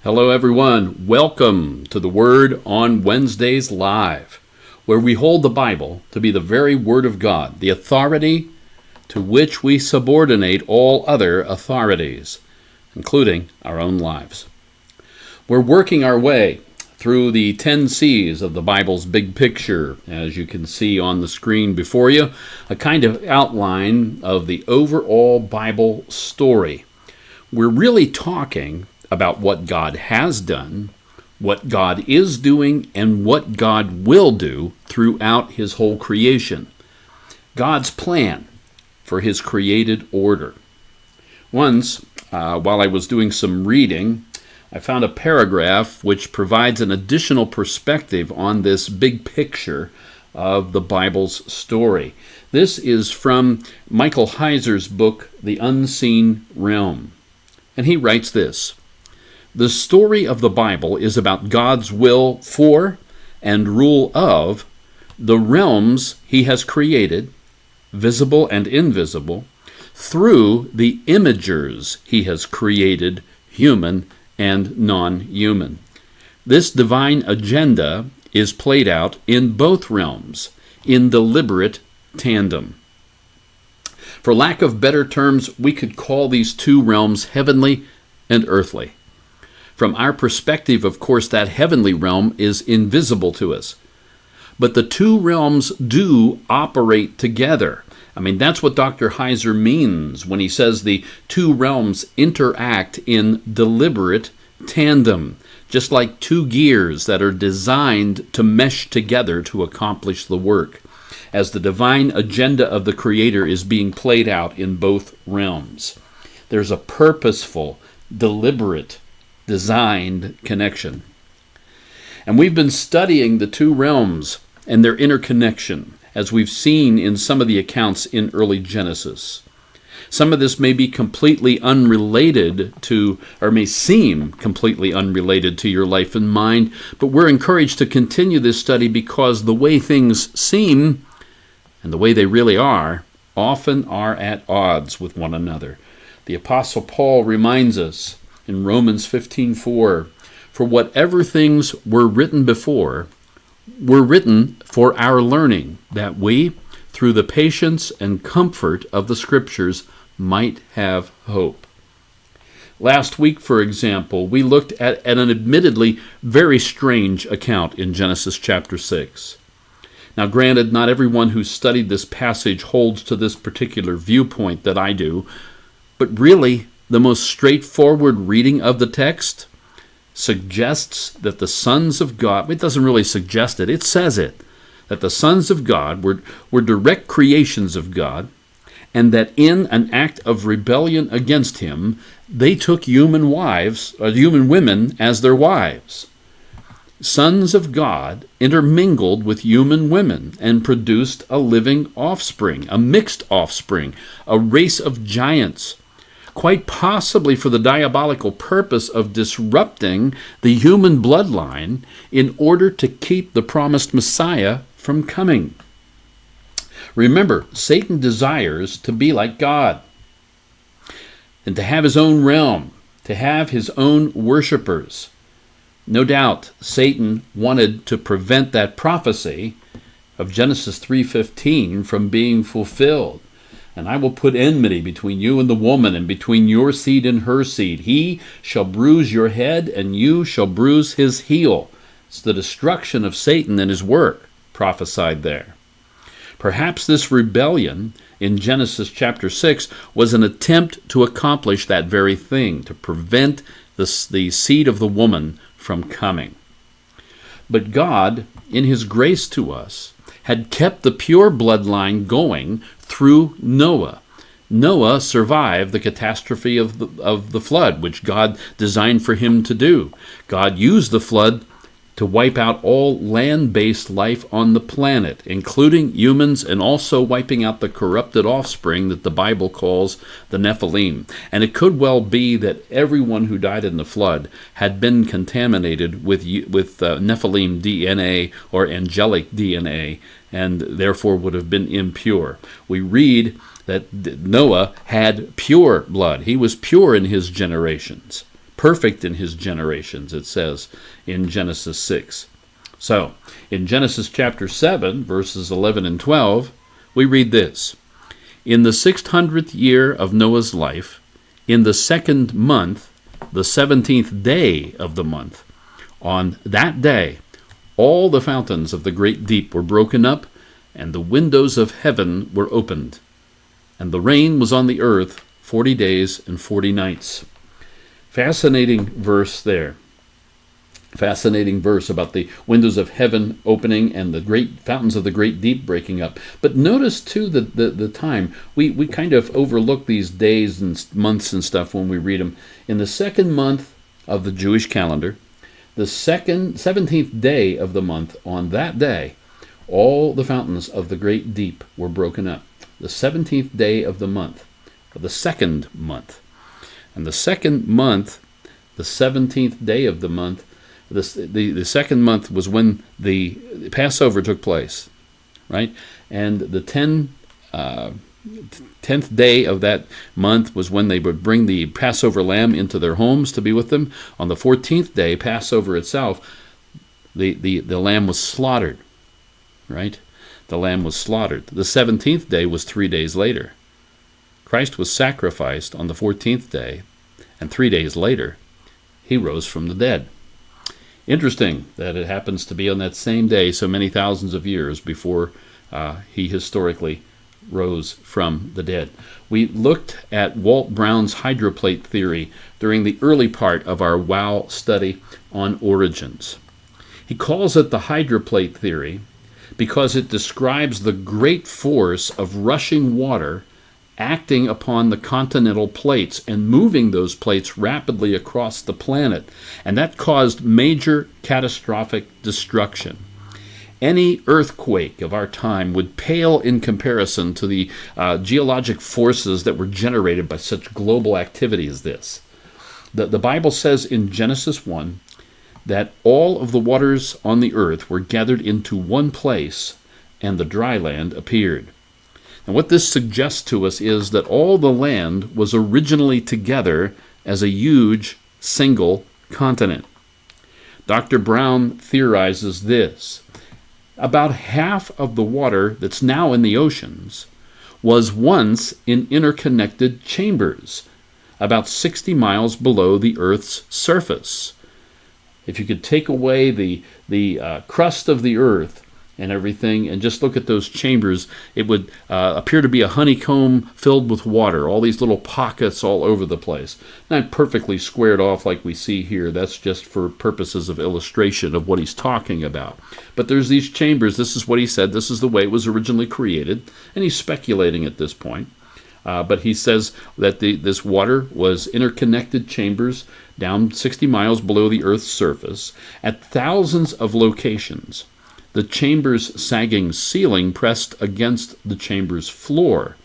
Hello everyone, welcome to the Word on Wednesdays Live, where we hold the Bible to be the very Word of God, the authority to which we subordinate all other authorities, including our own lives. We're working our way through the 10 C's of the Bible's big picture, as you can see on the screen before you, a kind of outline of the overall Bible story. We're really talking about what God has done, what God is doing, and what God will do throughout His whole creation. God's plan for His created order. Once, while I was doing some reading, I found a paragraph which provides an additional perspective on this big picture of the Bible's story. This is from Michael Heiser's book, The Unseen Realm. And he writes this: "The story of the Bible is about God's will for and rule of the realms He has created, visible and invisible, through the imagers He has created, human and non-human. This divine agenda is played out in both realms, in deliberate tandem. For lack of better terms, we could call these two realms heavenly and earthly. From our perspective, of course, that heavenly realm is invisible to us. But the two realms do operate together. That's what Dr. Heiser means when he says the two realms interact in deliberate tandem, just like two gears that are designed to mesh together to accomplish the work, as the divine agenda of the Creator is being played out in both realms. There's a purposeful, deliberate, designed connection. And we've been studying the two realms and their interconnection, as we've seen in some of the accounts in early Genesis. Some of this may be completely unrelated to, or may seem completely unrelated to your life and mind, but we're encouraged to continue this study because the way things seem, and the way they really are, often are at odds with one another. The Apostle Paul reminds us in Romans 15:4, "For whatever things were written before were written for our learning, that we, through the patience and comfort of the Scriptures, might have hope." Last week, for example, we looked at an admittedly very strange account in Genesis chapter 6. Now, granted, not everyone who studied this passage holds to this particular viewpoint that I do, but really, the most straightforward reading of the text suggests that the sons of God, it doesn't really suggest it, it says it, that the sons of God were direct creations of God, and that in an act of rebellion against Him, they took human women as their wives. Sons of God intermingled with human women and produced a living offspring, a mixed offspring, a race of giants, quite possibly for the diabolical purpose of disrupting the human bloodline in order to keep the promised Messiah from coming. Remember, Satan desires to be like God and to have his own realm, to have his own worshipers. No doubt, Satan wanted to prevent that prophecy of Genesis 3:15 from being fulfilled. "And I will put enmity between you and the woman, and between your seed and her seed. He shall bruise your head, and you shall bruise his heel." It's the destruction of Satan and his work prophesied there. Perhaps this rebellion in Genesis chapter 6 was an attempt to accomplish that very thing, to prevent the seed of the woman from coming. But God, in His grace to us, had kept the pure bloodline going through Noah. Noah survived the catastrophe of the flood, which God designed for him to do. God used the flood to wipe out all land-based life on the planet, including humans, and also wiping out the corrupted offspring that the Bible calls the Nephilim. And it could well be that everyone who died in the flood had been contaminated with Nephilim DNA or angelic DNA, and therefore would have been impure. We read that Noah had pure blood. He was pure in his generations. perfect in his generations, it says in Genesis 6. So, in Genesis chapter 7, verses 11 and 12, we read this. In the 600th year of Noah's life, in the second month, the 17th day of the month, on that day, all the fountains of the great deep were broken up, and the windows of heaven were opened. And the rain was on the earth 40 days and 40 nights. Fascinating verse there. Fascinating verse about the windows of heaven opening and the great fountains of the great deep breaking up. But notice, too, the time. We kind of overlook these days and months and stuff when we read them. In the second month of the Jewish calendar, the 17th day of the month, on that day, all the fountains of the great deep were broken up. The 17th day of the month, of the second month. And the second month, the 17th day of the month, the second month was when the Passover took place, right? And the 10th day of that month was when they would bring the Passover lamb into their homes to be with them. On the 14th day, Passover itself, the lamb was slaughtered, right? The lamb was slaughtered. The 17th day was 3 days later. Christ was sacrificed on the 14th day, and 3 days later, he rose from the dead. Interesting that it happens to be on that same day, so many thousands of years before he historically rose from the dead. We looked at Walt Brown's hydroplate theory during the early part of our WOW study on origins. He calls it the hydroplate theory because it describes the great force of rushing water acting upon the continental plates and moving those plates rapidly across the planet, and that caused major catastrophic destruction. Any earthquake of our time would pale in comparison to the geologic forces that were generated by such global activity as this. The Bible says in Genesis 1 that all of the waters on the earth were gathered into one place, and the dry land appeared. And what this suggests to us is that all the land was originally together as a huge single continent. Dr. Brown theorizes this. About half of the water that's now in the oceans was once in interconnected chambers, about 60 miles below the Earth's surface. If you could take away the crust of the Earth and everything, and just look at those chambers, it would appear to be a honeycomb filled with water, all these little pockets all over the place. Not perfectly squared off like we see here. That's just for purposes of illustration of what he's talking about. But there's these chambers. This is what he said. This is the way it was originally created, and he's speculating at this point. But he says that this water was interconnected chambers down 60 miles below the Earth's surface at thousands of locations. The chamber's sagging ceiling pressed against the chamber's floor,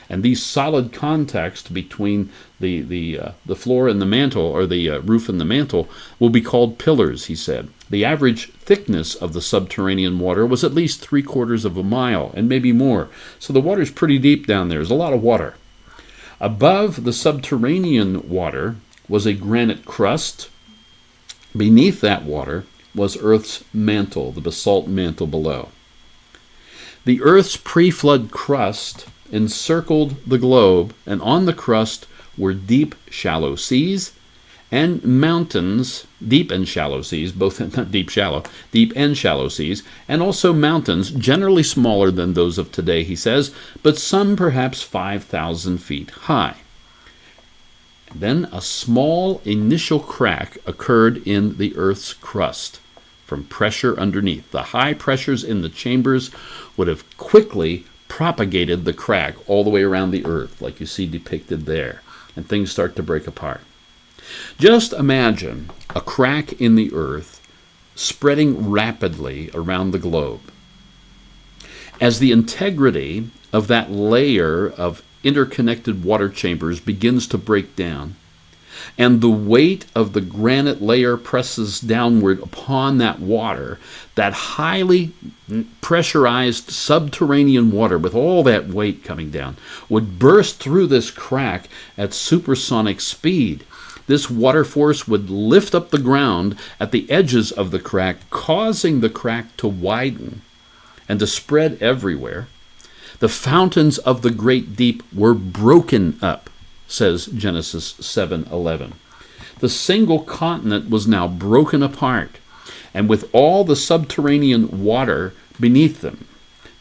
and these solid contacts between the floor and the mantle, or the roof and the mantle, will be called pillars, he said. The average thickness of the subterranean water was at least 3/4 of a mile, and maybe more. So the water's pretty deep down there. There's a lot of water. Above the subterranean water was a granite crust. Beneath that water was Earth's mantle, the basalt mantle below. The Earth's pre-flood crust encircled the globe, and on the crust were deep, shallow seas and mountains, deep and shallow seas, both not deep, shallow, deep and shallow seas, and also mountains, generally smaller than those of today, he says, but some perhaps 5,000 feet high. Then a small initial crack occurred in the Earth's crust from pressure underneath. The high pressures in the chambers would have quickly propagated the crack all the way around the Earth, like you see depicted there, and things start to break apart. Just imagine a crack in the Earth spreading rapidly around the globe. As the integrity of that layer of interconnected water chambers begins to break down, and the weight of the granite layer presses downward upon that water, that highly pressurized subterranean water with all that weight coming down would burst through this crack at supersonic speed. This water force would lift up the ground at the edges of the crack, causing the crack to widen and to spread everywhere. The fountains of the great deep were broken up, says Genesis 7:11. The single continent was now broken apart, and with all the subterranean water beneath them,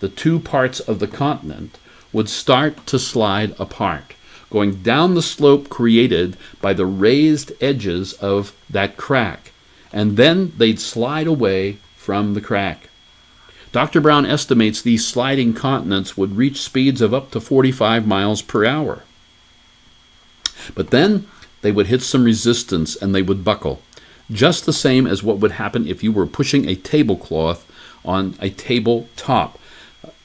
the two parts of the continent would start to slide apart, going down the slope created by the raised edges of that crack, and then they'd slide away from the crack. Dr. Brown estimates these sliding continents would reach speeds of up to 45 miles per hour. But then they would hit some resistance and they would buckle, just the same as what would happen if you were pushing a tablecloth on a tabletop.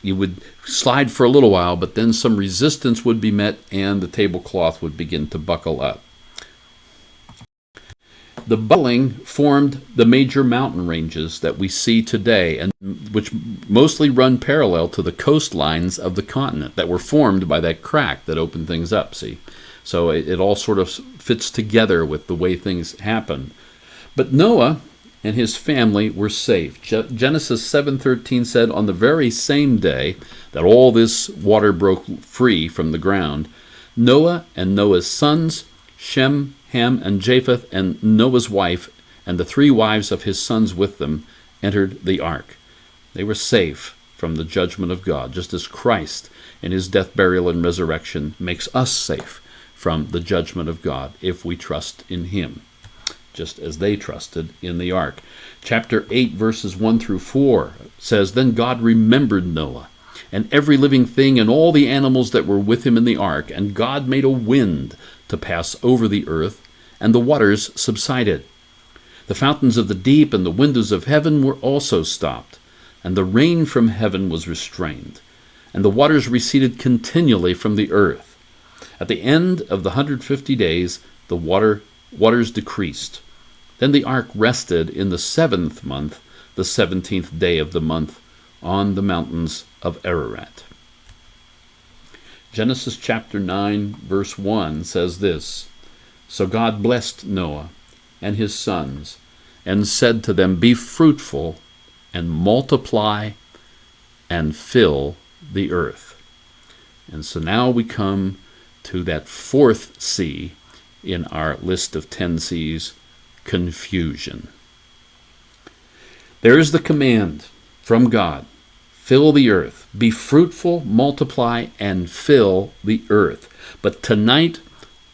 You would slide for a little while, but then some resistance would be met and the tablecloth would begin to buckle up. The buckling formed the major mountain ranges that we see today, and which mostly run parallel to the coastlines of the continent that were formed by that crack that opened things up, see? So it all sort of fits together with the way things happen. But Noah and his family were safe. Genesis 7:13 said, on the very same day that all this water broke free from the ground, Noah and Noah's sons, Shem, Ham, and Japheth, and Noah's wife, and the 3 wives of his sons with them, entered the ark. They were safe from the judgment of God, just as Christ, in his death, burial, and resurrection, makes us safe from the judgment of God if we trust in him, just as they trusted in the ark. Chapter 8, verses 1 through 4 says, Then God remembered Noah, and every living thing, and all the animals that were with him in the ark, and God made a wind to pass over the earth, and the waters subsided. The fountains of the deep and the windows of heaven were also stopped, and the rain from heaven was restrained, and the waters receded continually from the earth. At the end of the 150 days, the waters decreased. Then the ark rested in the 7th month, the 17th day of the month, on the mountains of Ararat. Genesis chapter 9, verse 1 says this, So God blessed Noah and his sons, and said to them, Be fruitful, and multiply, and fill the earth. And so now we come to that 4th C in our list of 10 C's, confusion. There is the command from God, fill the earth, be fruitful, multiply, and fill the earth. But tonight,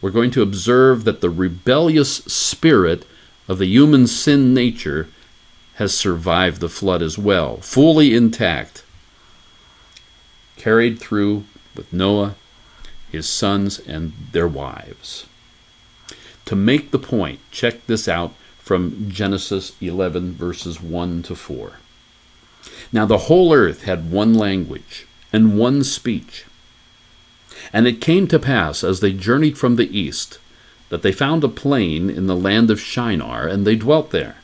we're going to observe that the rebellious spirit of the human sin nature has survived the flood as well, fully intact, carried through with Noah, his sons, and their wives. To make the point, check this out from Genesis 11, verses 1 to 4. Now the whole earth had one language and one speech. And it came to pass, as they journeyed from the east, that they found a plain in the land of Shinar, and they dwelt there.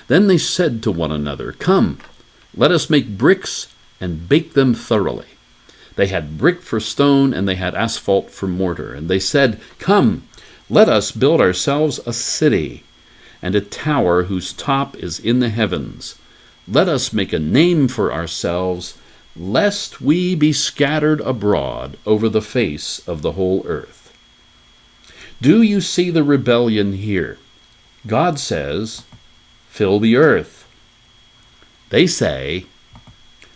Then they said to one another, Come, let us make bricks and bake them thoroughly. They had brick for stone, and they had asphalt for mortar. And they said, Come, let us build ourselves a city, and a tower whose top is in the heavens. Let us make a name for ourselves, lest we be scattered abroad over the face of the whole earth. Do you see the rebellion here? God says, Fill the earth. They say,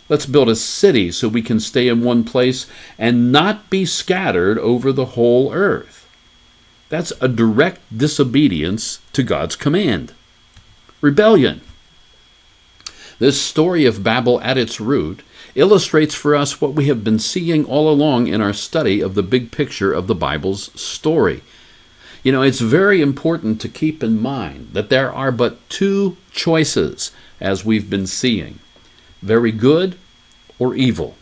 Let's build a city so we can stay in one place and not be scattered over the whole earth. That's a direct disobedience to God's command. Rebellion. This story of Babel at its root illustrates for us what we have been seeing all along in our study of the big picture of the Bible's story. You know, it's very important to keep in mind that there are but 2 choices, as we've been seeing: very good or evil,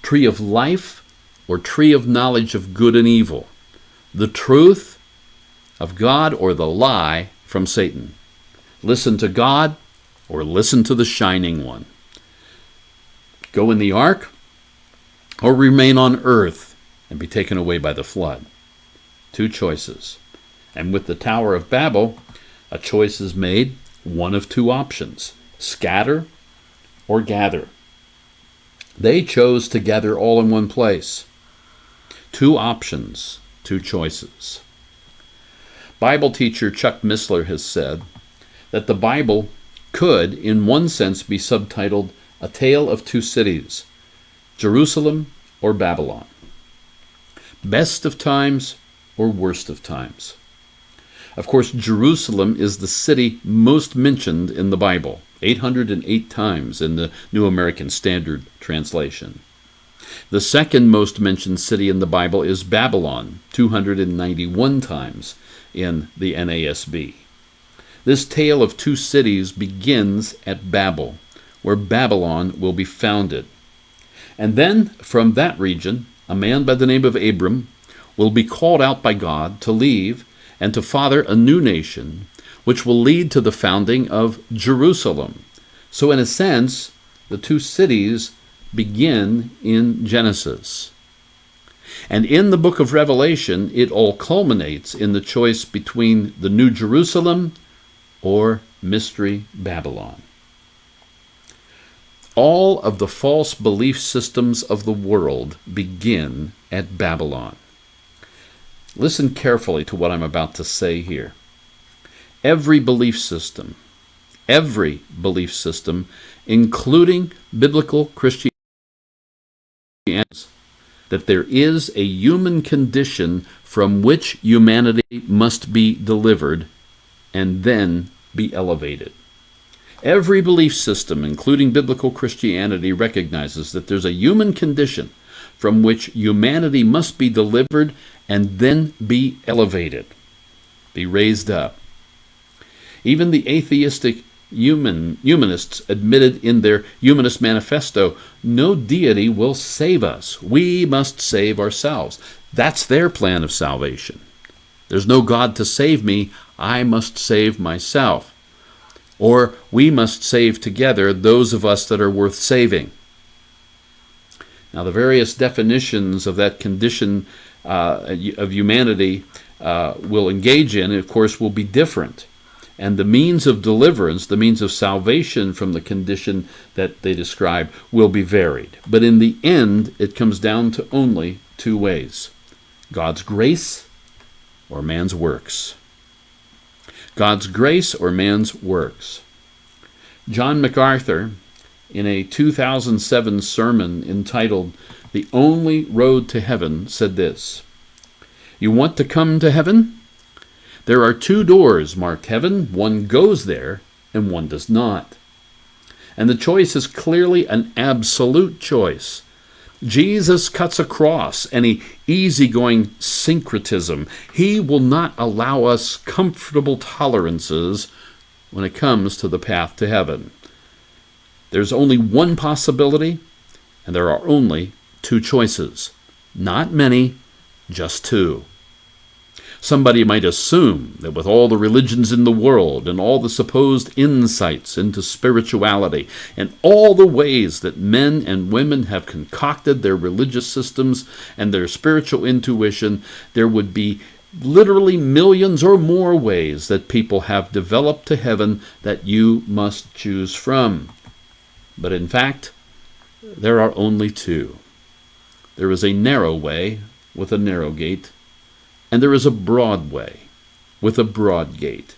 tree of life or tree of knowledge of good and evil, the truth of God or the lie from Satan. Listen to God or listen to the shining one. Go in the ark or remain on earth and be taken away by the flood. 2 choices. And with the Tower of Babel, a choice is made, one of two options: scatter or gather. They chose to gather all in one place. Two options, two choices. Bible teacher Chuck Missler has said that the Bible could, in one sense, be subtitled A Tale of Two Cities, Jerusalem or Babylon. Best of times or worst of times. Of course, Jerusalem is the city most mentioned in the Bible, 808 times in the New American Standard Translation. The second most mentioned city in the Bible is Babylon, 291 times in the NASB. This tale of two cities begins at Babel, where Babylon will be founded. And then, from that region, a man by the name of Abram will be called out by God to leave and to father a new nation, which will lead to the founding of Jerusalem. So in a sense, the two cities begin in Genesis. And in the book of Revelation, it all culminates in the choice between the New Jerusalem or Mystery Babylon. All of the false belief systems of the world begin at Babylon. Listen carefully to what I'm about to say here. Every belief system, including biblical Christianity, that there is a human condition from which humanity must be delivered and then be elevated. Every belief system, including biblical Christianity, recognizes that there's a human condition from which humanity must be delivered and then be elevated, be raised up. Even the atheistic humanists admitted in their Humanist Manifesto, no deity will save us. We must save ourselves. That's their plan of salvation. There's no God to save me. I must save myself. Or we must save together those of us that are worth saving. Now, the various definitions of that condition of humanity will engage in, of course, will be different. And the means of deliverance, the means of salvation from the condition that they describe, will be varied. But in the end, it comes down to only two ways: God's grace or man's works. God's grace or man's works. John MacArthur, in a 2007 sermon entitled "The Only Road to Heaven," said this: "You want to come to heaven? There are two doors marked heaven. One goes there and one does not. And the choice is clearly an absolute choice. Jesus cuts across any easygoing syncretism. He will not allow us comfortable tolerances when it comes to the path to heaven. There's only one possibility, and there are only two choices. Not many, just two." Somebody might assume that with all the religions in the world and all the supposed insights into spirituality and all the ways that men and women have concocted their religious systems and their spiritual intuition, there would be literally millions or more ways that people have developed to heaven that you must choose from. But in fact, there are only two. There is a narrow way with a narrow gate, and there is a broad way with a broad gate.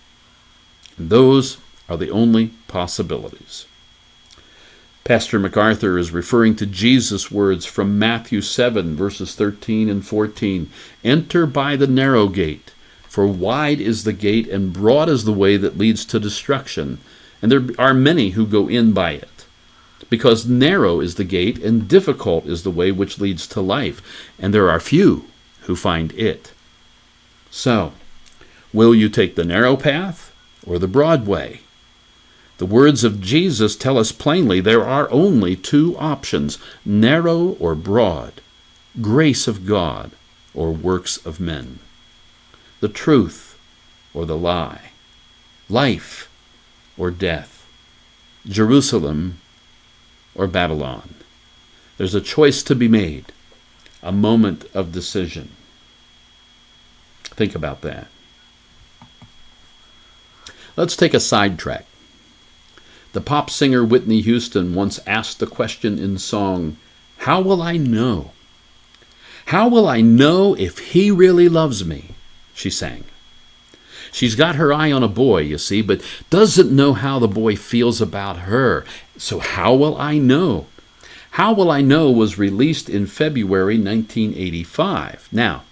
And those are the only possibilities. Pastor MacArthur is referring to Jesus' words from Matthew 7, verses 13 and 14. "Enter by the narrow gate, for wide is the gate and broad is the way that leads to destruction, and there are many who go in by it. Because narrow is the gate and difficult is the way which leads to life, and there are few who find it." So, will you take the narrow path or the broad way? The words of Jesus tell us plainly there are only two options: narrow or broad, grace of God or works of men, the truth or the lie, life or death, Jerusalem or Babylon. There's a choice to be made, a moment of decision. Think about that. Let's take a sidetrack. The pop singer Whitney Houston once asked the question in song, "How will I know? How will I know if he really loves me?" she sang. She's got her eye on a boy, you see, but doesn't know how the boy feels about her. So how will I know? How Will I Know was released in February 1985. Now,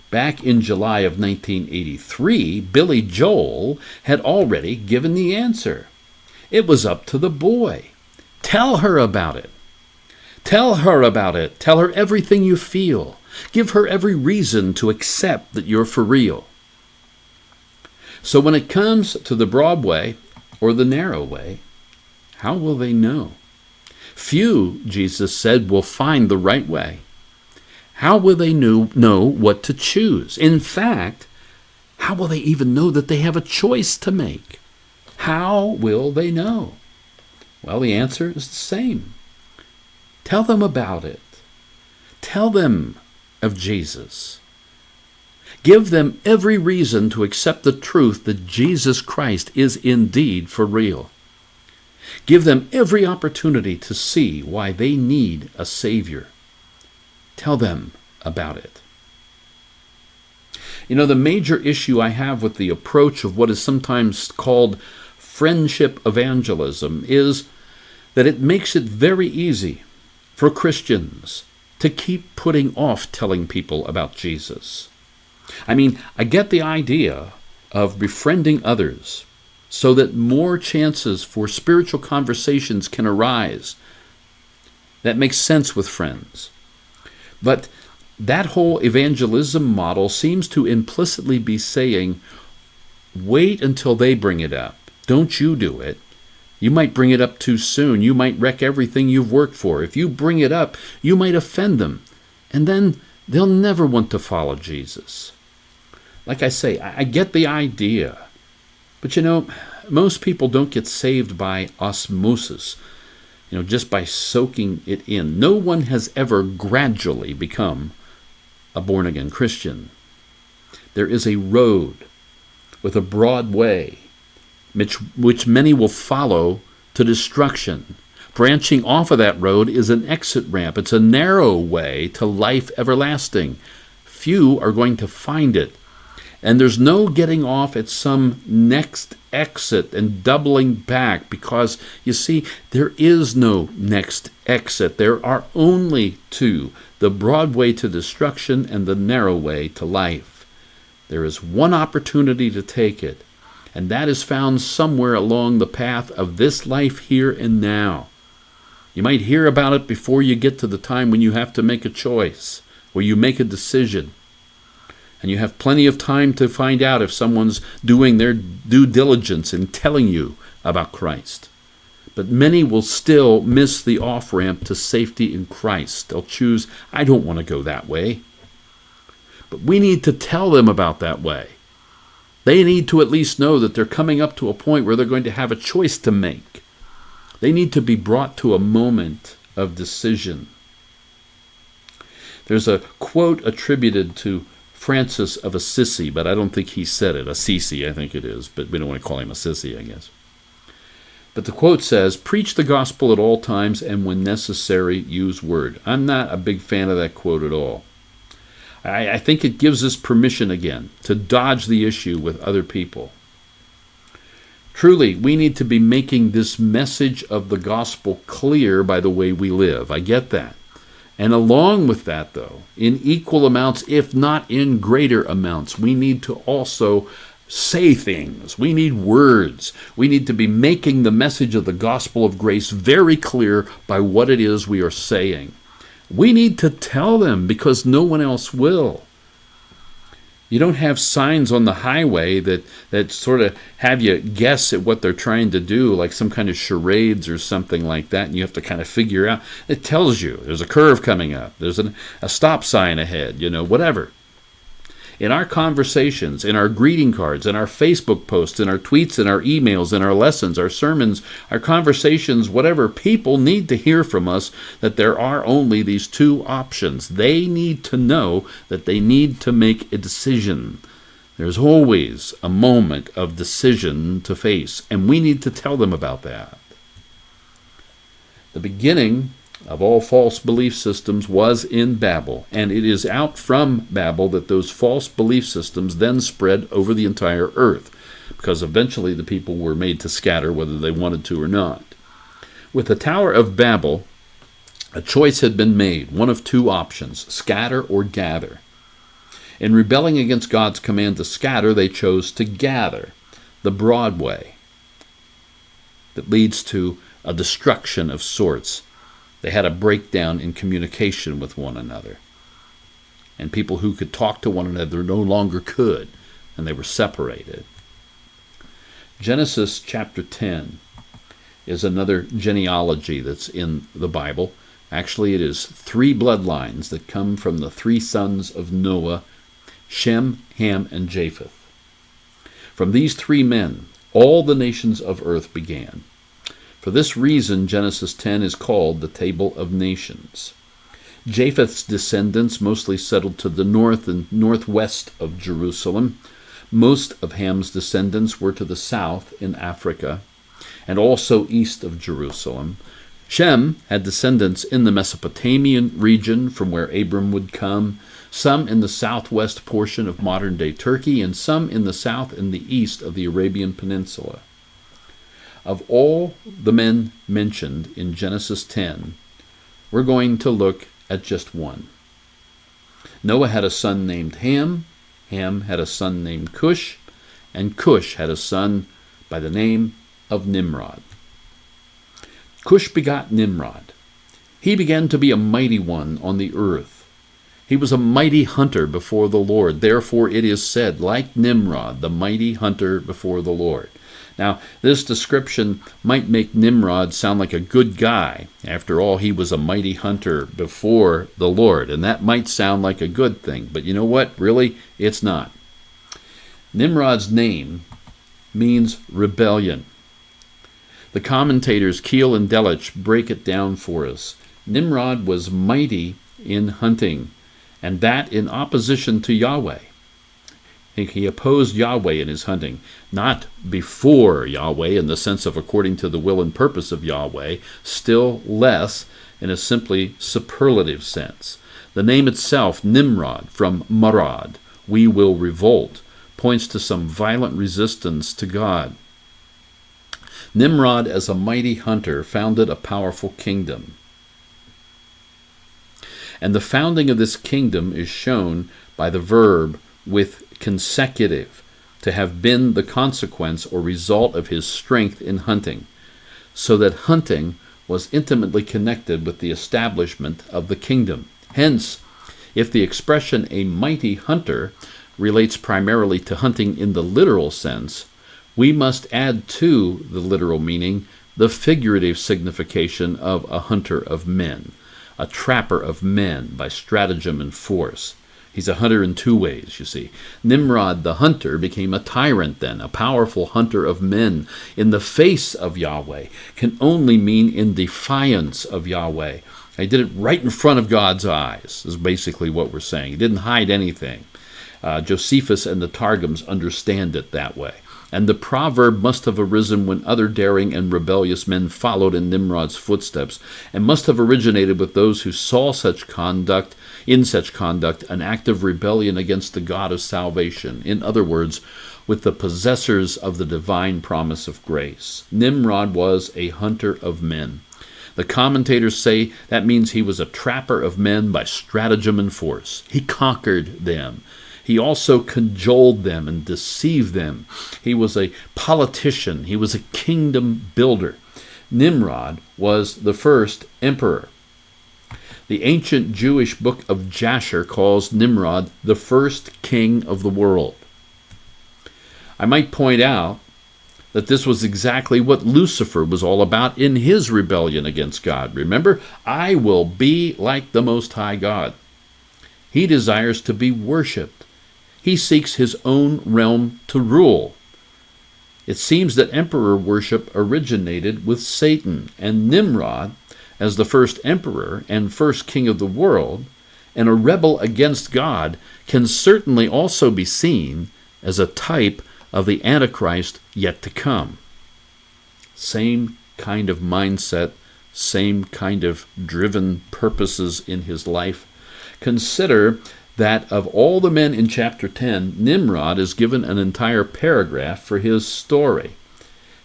back in July of 1983, Billy Joel had already given the answer. It was up to the boy. Tell her about it. Tell her about it. Tell her everything you feel. Give her every reason to accept that you're for real. So when it comes to the broad way or the narrow way, how will they know? Few, Jesus said, will find the right way. How will they know what to choose? In fact, how will they even know that they have a choice to make? How will they know? Well, the answer is the same. Tell them about it. Tell them of Jesus. Give them every reason to accept the truth that Jesus Christ is indeed for real. Give them every opportunity to see why they need a Savior. Tell them about it. You know, the major issue I have with the approach of what is sometimes called friendship evangelism is that it makes it very easy for Christians to keep putting off telling people about Jesus. I mean, I get the idea of befriending others so that more chances for spiritual conversations can arise. That makes sense with friends. But that whole evangelism model seems to implicitly be saying, wait until they bring it up. Don't you do it. You might bring it up too soon. You might wreck everything you've worked for. If you bring it up, you might offend them. And then they'll never want to follow Jesus. Like I say, I get the idea. But you know, most people don't get saved by osmosis, just by soaking it in. No one has ever gradually become a born-again Christian. There is a road with a broad way, which many will follow to destruction. Branching off of that road is an exit ramp. It's a narrow way to life everlasting. Few are going to find it. And there's no getting off at some next exit and doubling back because, you see, there is no next exit. There are only two, the broad way to destruction and the narrow way to life. There is one opportunity to take it, and that is found somewhere along the path of this life here and now. You might hear about it before you get to the time when you have to make a choice, where you make a decision. And you have plenty of time to find out if someone's doing their due diligence in telling you about Christ. But many will still miss the off-ramp to safety in Christ. They'll choose, I don't want to go that way. But we need to tell them about that way. They need to at least know that they're coming up to a point where they're going to have a choice to make. They need to be brought to a moment of decision. There's a quote attributed to Francis of Assisi, but I don't think he said it. Assisi, I think it is, but we don't want to call him Assisi, I guess. But the quote says, preach the gospel at all times and when necessary, use word. I'm not a big fan of that quote at all. I think it gives us permission again to dodge the issue with other people. Truly, we need to be making this message of the gospel clear by the way we live. I get that. And along with that, though, in equal amounts, if not in greater amounts, we need to also say things. We need words. We need to be making the message of the gospel of grace very clear by what it is we are saying. We need to tell them because no one else will. You don't have signs on the highway that sort of have you guess at what they're trying to do, like some kind of charades or something like that, and you have to kind of figure out. It tells you there's a curve coming up, there's a stop sign ahead, whatever. In our conversations, in our greeting cards, in our Facebook posts, in our tweets, in our emails, in our lessons, our sermons, our conversations, whatever, people need to hear from us that there are only these two options. They need to know that they need to make a decision. There's always a moment of decision to face, and we need to tell them about that. The beginning of all false belief systems was in Babel, and it is out from Babel that those false belief systems then spread over the entire earth, because eventually the people were made to scatter whether they wanted to or not. With the Tower of Babel, a choice had been made, one of two options, scatter or gather. In rebelling against God's command to scatter, they chose to gather, the broad way that leads to a destruction of sorts. They had a breakdown in communication with one another. And people who could talk to one another no longer could, and they were separated. Genesis chapter 10 is another genealogy that's in the Bible. Actually, it is 3 bloodlines that come from the 3 sons of Noah, Shem, Ham, and Japheth. From these 3 men, all the nations of earth began. For this reason, Genesis 10 is called the Table of Nations. Japheth's descendants mostly settled to the north and northwest of Jerusalem. Most of Ham's descendants were to the south in Africa, and also east of Jerusalem. Shem had descendants in the Mesopotamian region from where Abram would come, some in the southwest portion of modern-day Turkey, and some in the south and the east of the Arabian Peninsula. Of all the men mentioned in Genesis 10, we're going to look at just one. Noah had a son named Ham, Ham had a son named Cush, and Cush had a son by the name of Nimrod. Cush begot Nimrod. He began to be a mighty one on the earth. He was a mighty hunter before the Lord. Therefore it is said, like Nimrod, the mighty hunter before the Lord. Now, this description might make Nimrod sound like a good guy. After all, he was a mighty hunter before the Lord, and that might sound like a good thing. But you know what? Really, it's not. Nimrod's name means rebellion. The commentators Keel and Delitzsch break it down for us. Nimrod was mighty in hunting, and that in opposition to Yahweh. He opposed Yahweh in his hunting, not before Yahweh in the sense of according to the will and purpose of Yahweh, still less in a simply superlative sense. The name itself, Nimrod, from Marad, we will revolt, points to some violent resistance to God. Nimrod, as a mighty hunter, founded a powerful kingdom. And the founding of this kingdom is shown by the verb with consecutive, to have been the consequence or result of his strength in hunting, so that hunting was intimately connected with the establishment of the kingdom. Hence, if the expression a mighty hunter relates primarily to hunting in the literal sense, we must add to the literal meaning the figurative signification of a hunter of men, a trapper of men by stratagem and force. He's a hunter in 2 ways, you see. Nimrod, the hunter, became a tyrant then, a powerful hunter of men in the face of Yahweh, can only mean in defiance of Yahweh. He did it right in front of God's eyes, is basically what we're saying. He didn't hide anything. Josephus and the Targums understand it that way. And the proverb must have arisen when other daring and rebellious men followed in Nimrod's footsteps, and must have originated with those who saw such conduct, an act of rebellion against the God of salvation. In other words, with the possessors of the divine promise of grace. Nimrod was a hunter of men. The commentators say that means he was a trapper of men by stratagem and force. He conquered them. He also cajoled them and deceived them. He was a politician. He was a kingdom builder. Nimrod was the first emperor. The ancient Jewish book of Jasher calls Nimrod the first king of the world. I might point out that this was exactly what Lucifer was all about in his rebellion against God. Remember, I will be like the Most High God. He desires to be worshipped. He seeks his own realm to rule. It seems that emperor worship originated with Satan, and Nimrod, as the first emperor and first king of the world, and a rebel against God, can certainly also be seen as a type of the Antichrist yet to come. Same kind of mindset, same kind of driven purposes in his life. Consider that of all the men in chapter 10, Nimrod is given an entire paragraph for his story.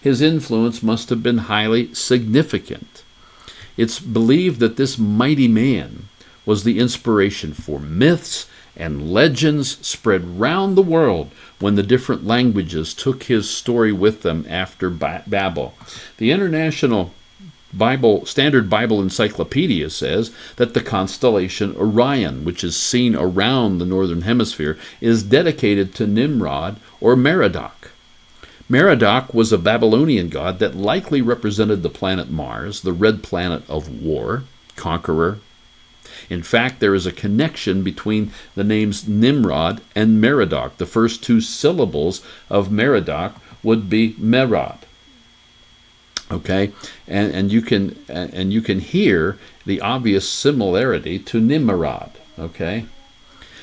His influence must have been highly significant. It's believed that this mighty man was the inspiration for myths and legends spread round the world when the different languages took his story with them after Babel. The International Standard Bible Encyclopedia says that the constellation Orion, which is seen around the northern hemisphere, is dedicated to Nimrod or Merodach. Merodach was a Babylonian god that likely represented the planet Mars, the red planet of war, conqueror. In fact, there is a connection between the names Nimrod and Merodach. The first two syllables of Merodach would be Merod. Okay, and you can hear the obvious similarity to Nimrod. Okay,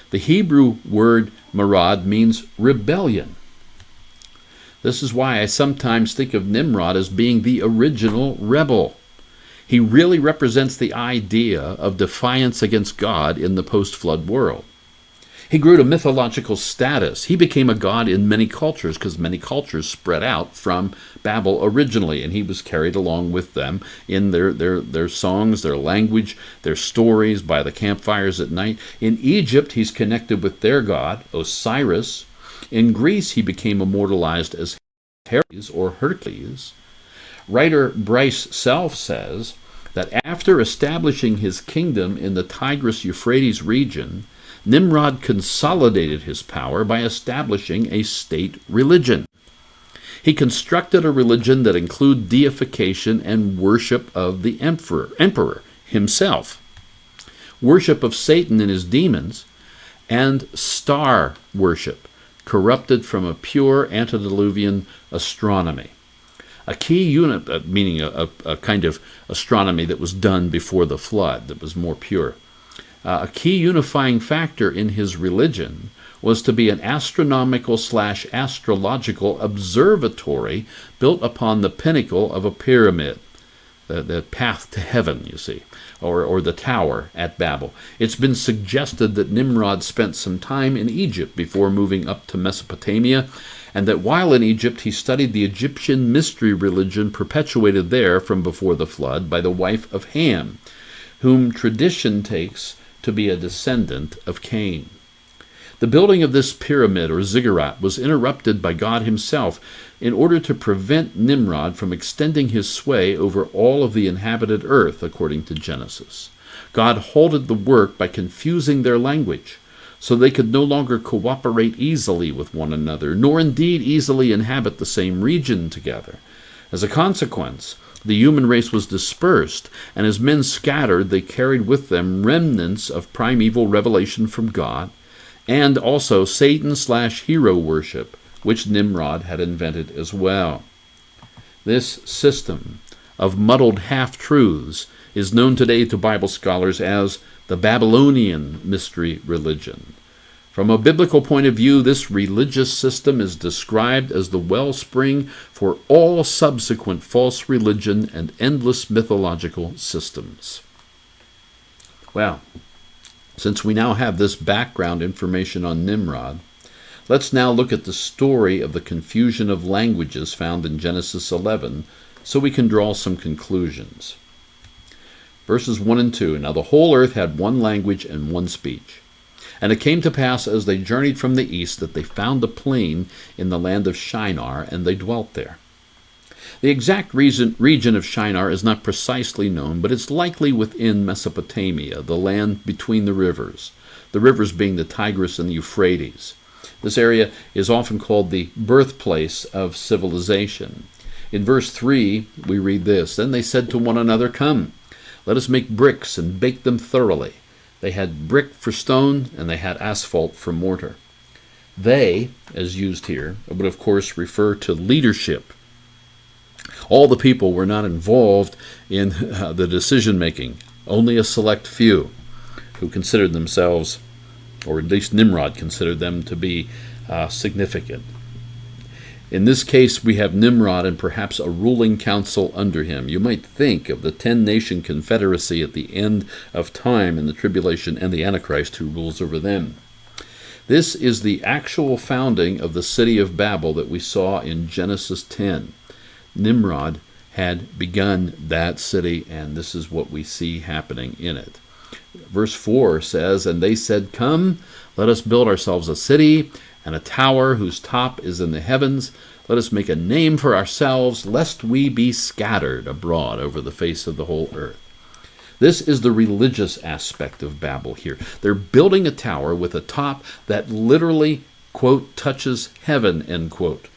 the Hebrew word Merod means rebellion. This is why I sometimes think of Nimrod as being the original rebel. He really represents the idea of defiance against God in the post-flood world. He grew to mythological status. He became a god in many cultures because many cultures spread out from Babel originally, and he was carried along with them in their songs, their language, their stories by the campfires at night. In Egypt, he's connected with their god, Osiris. In Greece, he became immortalized as Hermes or Hercules. Writer Bryce Self says that after establishing his kingdom in the Tigris-Euphrates region, Nimrod consolidated his power by establishing a state religion. He constructed a religion that included deification and worship of the emperor himself, worship of Satan and his demons, and star worship, corrupted from a pure antediluvian astronomy. A key unit, meaning a kind of astronomy that was done before the flood, that was more pure. A key unifying factor in his religion was to be an astronomical/astrological observatory built upon the pinnacle of a pyramid, the path to heaven, you see, or the tower at Babel. It's been suggested that Nimrod spent some time in Egypt before moving up to Mesopotamia, and that while in Egypt he studied the Egyptian mystery religion perpetuated there from before the flood by the wife of Ham, whom tradition takes to be a descendant of Cain. The building of this pyramid or ziggurat was interrupted by God himself in order to prevent Nimrod from extending his sway over all of the inhabited earth, according to Genesis. God halted the work by confusing their language, so they could no longer cooperate easily with one another, nor indeed easily inhabit the same region together. As a consequence, the human race was dispersed, and as men scattered, they carried with them remnants of primeval revelation from God, and also Satan/hero worship, which Nimrod had invented as well. This system of muddled half-truths is known today to Bible scholars as the Babylonian mystery religion. From a biblical point of view, this religious system is described as the wellspring for all subsequent false religion and endless mythological systems. Well, since we now have this background information on Nimrod, let's now look at the story of the confusion of languages found in Genesis 11 so we can draw some conclusions. Verses 1 and 2, Now the whole earth had one language and one speech. And it came to pass as they journeyed from the east that they found a plain in the land of Shinar, and they dwelt there. The exact region of Shinar is not precisely known, but it's likely within Mesopotamia, the land between the rivers being the Tigris and the Euphrates. This area is often called the birthplace of civilization. In verse 3, we read this, Then they said to one another, Come, let us make bricks and bake them thoroughly. They had brick for stone, and they had asphalt for mortar. They, as used here, would of course refer to leadership. All the people were not involved in the decision-making. Only a select few who considered themselves, or at least Nimrod considered them to be significant. In this case, we have Nimrod and perhaps a ruling council under him. You might think of the 10-nation confederacy at the end of time in the tribulation and the Antichrist who rules over them. This is the actual founding of the City of Babel that we saw in Genesis 10. Nimrod had begun that city, and this is what we see happening in it. Verse 4 says, "And they said, 'Come, let us build ourselves a city, and a tower whose top is in the heavens. Let us make a name for ourselves, lest we be scattered abroad over the face of the whole earth.'" This is the religious aspect of Babel here. They're building a tower with a top that literally, quote, touches heaven, end quote.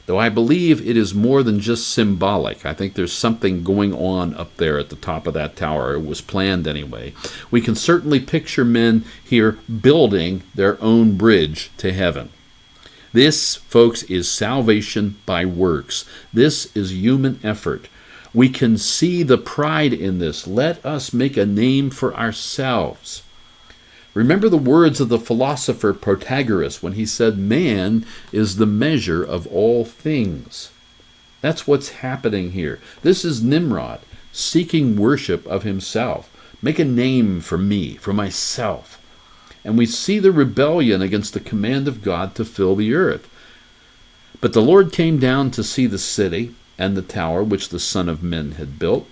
Though I believe it is more than just symbolic. I think there's something going on up there at the top of that tower. It was planned anyway. We can certainly picture men here building their own bridge to heaven. This, folks, is salvation by works. This is human effort. We can see the pride in this. Let us make a name for ourselves. Remember the words of the philosopher Protagoras when he said, "Man is the measure of all things." That's what's happening here. This is Nimrod seeking worship of himself. Make a name for me, for myself. And we see the rebellion against the command of God to fill the earth. But the Lord came down to see the city and the tower which the Son of Men had built.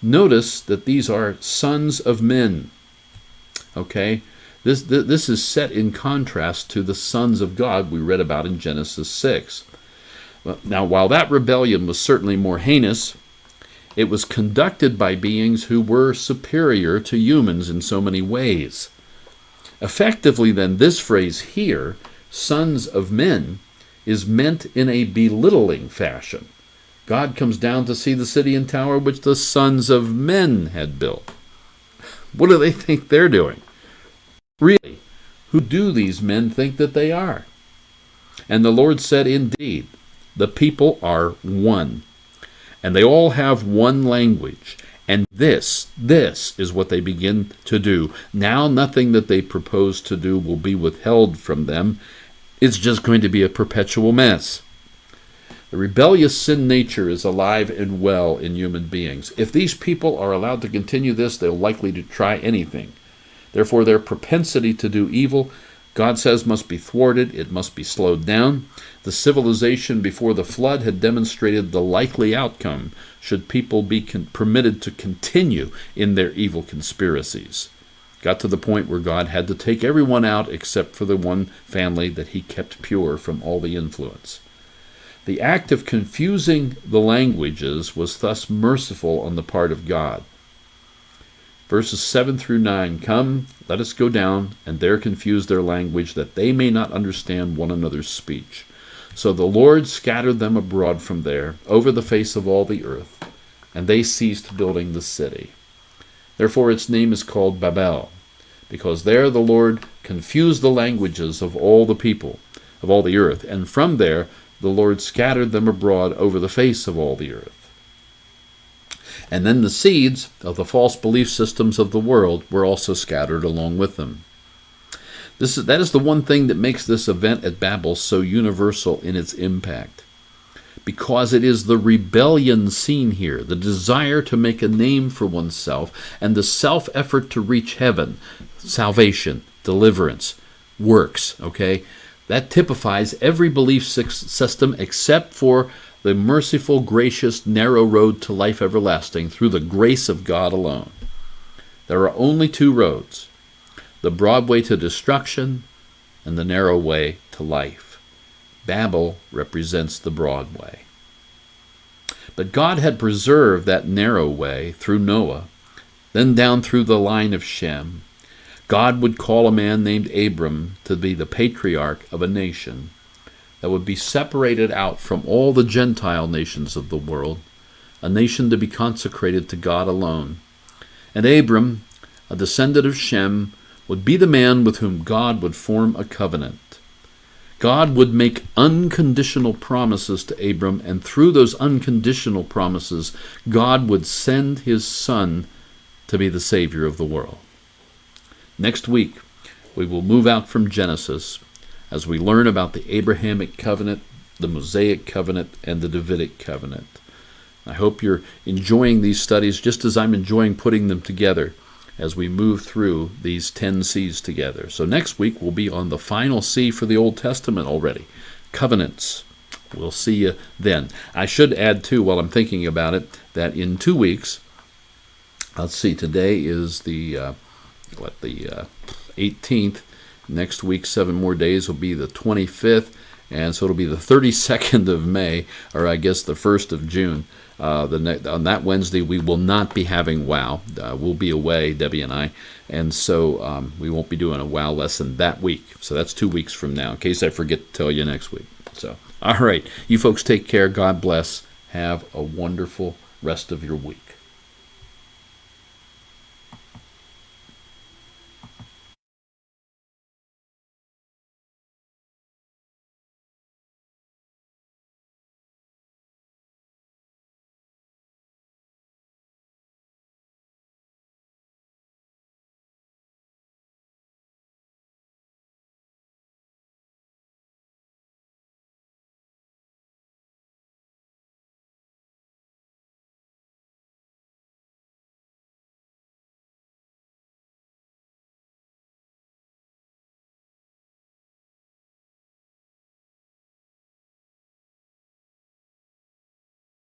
Notice that these are sons of men. Okay, this is set in contrast to the sons of God we read about in Genesis 6. Now, while that rebellion was certainly more heinous, it was conducted by beings who were superior to humans in so many ways. Effectively, then, this phrase here, sons of men, is meant in a belittling fashion. God comes down to see the city and tower which the sons of men had built. What do they think they're doing? Really, who do these men think that they are? And the Lord said, "Indeed, the people are one, and they all have one language. And this is what they begin to do. Now nothing that they propose to do will be withheld from them. It's just going to be a perpetual mess." The rebellious sin nature is alive and well in human beings. If these people are allowed to continue this, they're likely to try anything. Therefore, their propensity to do evil, God says, must be thwarted. It must be slowed down. The civilization before the flood had demonstrated the likely outcome should people be permitted to continue in their evil conspiracies. Got to the point where God had to take everyone out except for the one family that he kept pure from all the influence. The act of confusing the languages was thus merciful on the part of God. Verses 7 through 9, "Come, let us go down, and there confuse their language, that they may not understand one another's speech. So the Lord scattered them abroad from there, over the face of all the earth, and they ceased building the city. Therefore its name is called Babel, because there the Lord confused the languages of all the people, of all the earth, and from there the Lord scattered them abroad over the face of all the earth." And then the seeds of the false belief systems of the world were also scattered along with them. That is the one thing that makes this event at Babel so universal in its impact. Because it is the rebellion seen here, the desire to make a name for oneself, and the self-effort to reach heaven, salvation, deliverance, works, okay? That typifies every belief system except for the merciful, gracious, narrow road to life everlasting through the grace of God alone. There are only two roads, the broad way to destruction and the narrow way to life. Babel represents the broad way. But God had preserved that narrow way through Noah, then down through the line of Shem. God would call a man named Abram to be the patriarch of a nation that would be separated out from all the Gentile nations of the world, a nation to be consecrated to God alone. And Abram, a descendant of Shem, would be the man with whom God would form a covenant. God would make unconditional promises to Abram, and through those unconditional promises, God would send his Son to be the Savior of the world. Next week, we will move out from Genesis as we learn about the Abrahamic Covenant, the Mosaic Covenant, and the Davidic Covenant. I hope you're enjoying these studies just as I'm enjoying putting them together as we move through these 10 C's together. So next week we'll be on the final C for the Old Testament already, covenants. We'll see you then. I should add, too, while I'm thinking about it, that in 2 weeks, let's see, today is the 18th. Next week, 7 more days, will be the 25th. And so it'll be the 32nd of May, or I guess the 1st of June. On that Wednesday, we will not be having WOW. We'll be away, Debbie and I, and so we won't be doing a WOW lesson that week. So that's 2 weeks from now, in case I forget to tell you next week. So, all right, you folks take care. God bless. Have a wonderful rest of your week.